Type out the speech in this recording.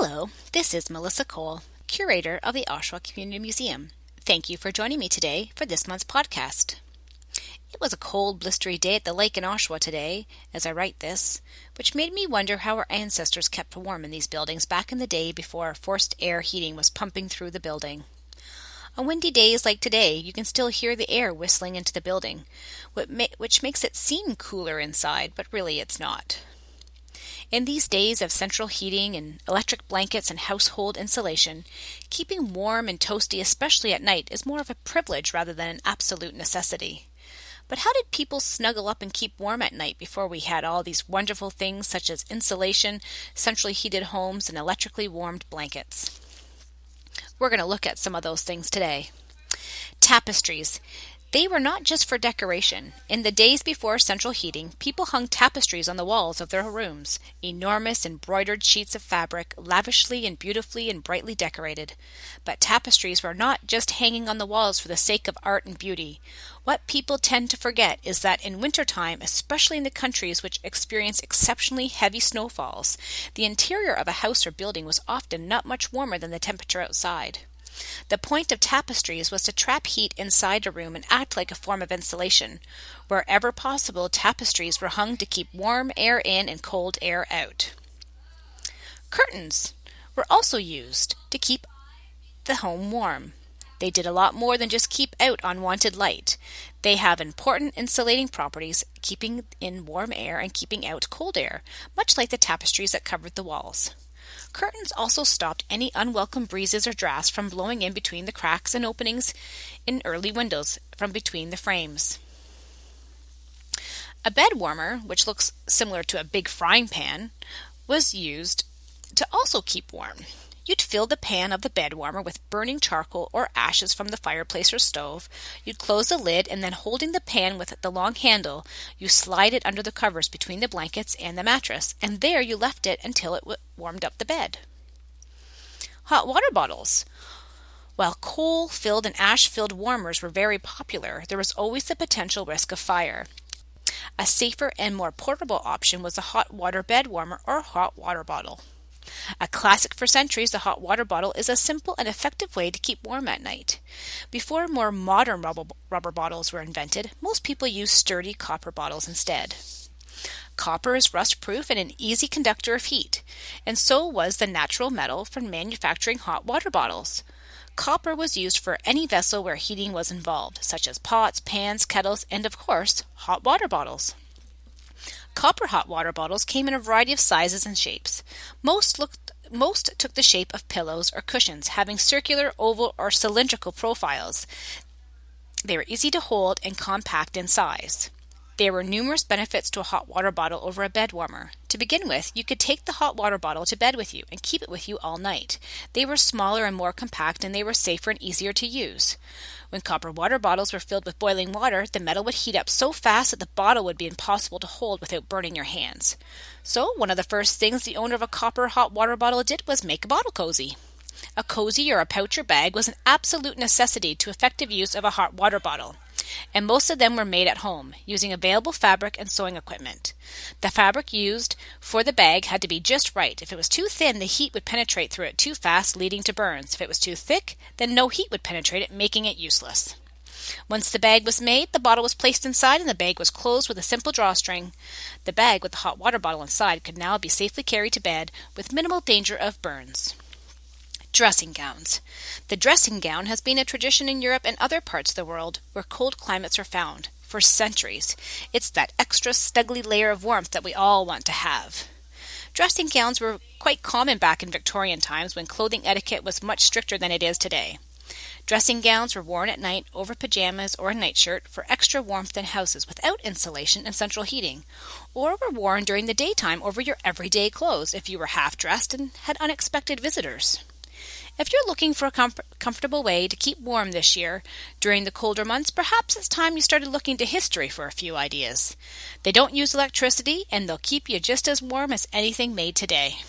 Hello, this is Melissa Cole, curator of the Oshawa Community Museum. Thank you for joining me today for this month's podcast. It was a cold, blistery day at the lake in Oshawa today, as I write this, which made me wonder how our ancestors kept warm in these buildings back in the day before forced air heating was pumping through the building. On windy days like today, you can still hear the air whistling into the building, which makes it seem cooler inside, but really it's not. In these days of central heating and electric blankets and household insulation, keeping warm and toasty, especially at night, is more of a privilege rather than an absolute necessity. But how did people snuggle up and keep warm at night before we had all these wonderful things such as insulation, centrally heated homes, and electrically warmed blankets? We're going to look at some of those things today. Tapestries. They were not just for decoration. In the days before central heating, people hung tapestries on the walls of their rooms, enormous embroidered sheets of fabric, lavishly and beautifully and brightly decorated. But tapestries were not just hanging on the walls for the sake of art and beauty. What people tend to forget is that in wintertime, especially in the countries which experience exceptionally heavy snowfalls, the interior of a house or building was often not much warmer than the temperature outside. The point of tapestries was to trap heat inside a room and act like a form of insulation. Wherever possible, tapestries were hung to keep warm air in and cold air out. Curtains were also used to keep the home warm. They did a lot more than just keep out unwanted light. They have important insulating properties, keeping in warm air and keeping out cold air, much like the tapestries that covered the walls. Curtains also stopped any unwelcome breezes or drafts from blowing in between the cracks and openings in early windows from between the frames. A bed warmer, which looks similar to a big frying pan, was used to also keep warm. You'd fill the pan of the bed warmer with burning charcoal or ashes from the fireplace or stove. You'd close the lid and then holding the pan with the long handle, you slide it under the covers between the blankets and the mattress, and there you left it until it warmed up the bed. Hot water bottles. While coal-filled and ash-filled warmers were very popular, there was always the potential risk of fire. A safer and more portable option was a hot water bed warmer or hot water bottle. A classic for centuries, the hot water bottle is a simple and effective way to keep warm at night. Before more modern rubber bottles were invented, most people used sturdy copper bottles instead. Copper is rust-proof and an easy conductor of heat, and so was the natural metal for manufacturing hot water bottles. Copper was used for any vessel where heating was involved, such as pots, pans, kettles, and of course, hot water bottles. Copper hot water bottles came in a variety of sizes and shapes. Most took the shape of pillows or cushions, having circular, oval, or cylindrical profiles. They were easy to hold and compact in size. There were numerous benefits to a hot water bottle over a bed warmer. To begin with, you could take the hot water bottle to bed with you and keep it with you all night. They were smaller and more compact, and they were safer and easier to use. When copper water bottles were filled with boiling water, the metal would heat up so fast that the bottle would be impossible to hold without burning your hands. So, one of the first things the owner of a copper hot water bottle did was make a bottle cozy. A cozy or a pouch or bag was an absolute necessity to effective use of a hot water bottle, and most of them were made at home, using available fabric and sewing equipment. The fabric used for the bag had to be just right. If it was too thin, the heat would penetrate through it too fast, leading to burns. If it was too thick, then no heat would penetrate it, making it useless. Once the bag was made, the bottle was placed inside and the bag was closed with a simple drawstring. The bag with the hot water bottle inside could now be safely carried to bed with minimal danger of burns. Dressing gowns. The dressing gown has been a tradition in Europe and other parts of the world where cold climates are found for centuries. It's that extra snuggly layer of warmth that we all want to have. Dressing gowns were quite common back in Victorian times when clothing etiquette was much stricter than it is today. Dressing gowns were worn at night over pajamas or a nightshirt for extra warmth in houses without insulation and central heating, or were worn during the daytime over your everyday clothes if you were half-dressed and had unexpected visitors. If you're looking for a comfortable way to keep warm this year during the colder months, perhaps it's time you started looking to history for a few ideas. They don't use electricity, and they'll keep you just as warm as anything made today.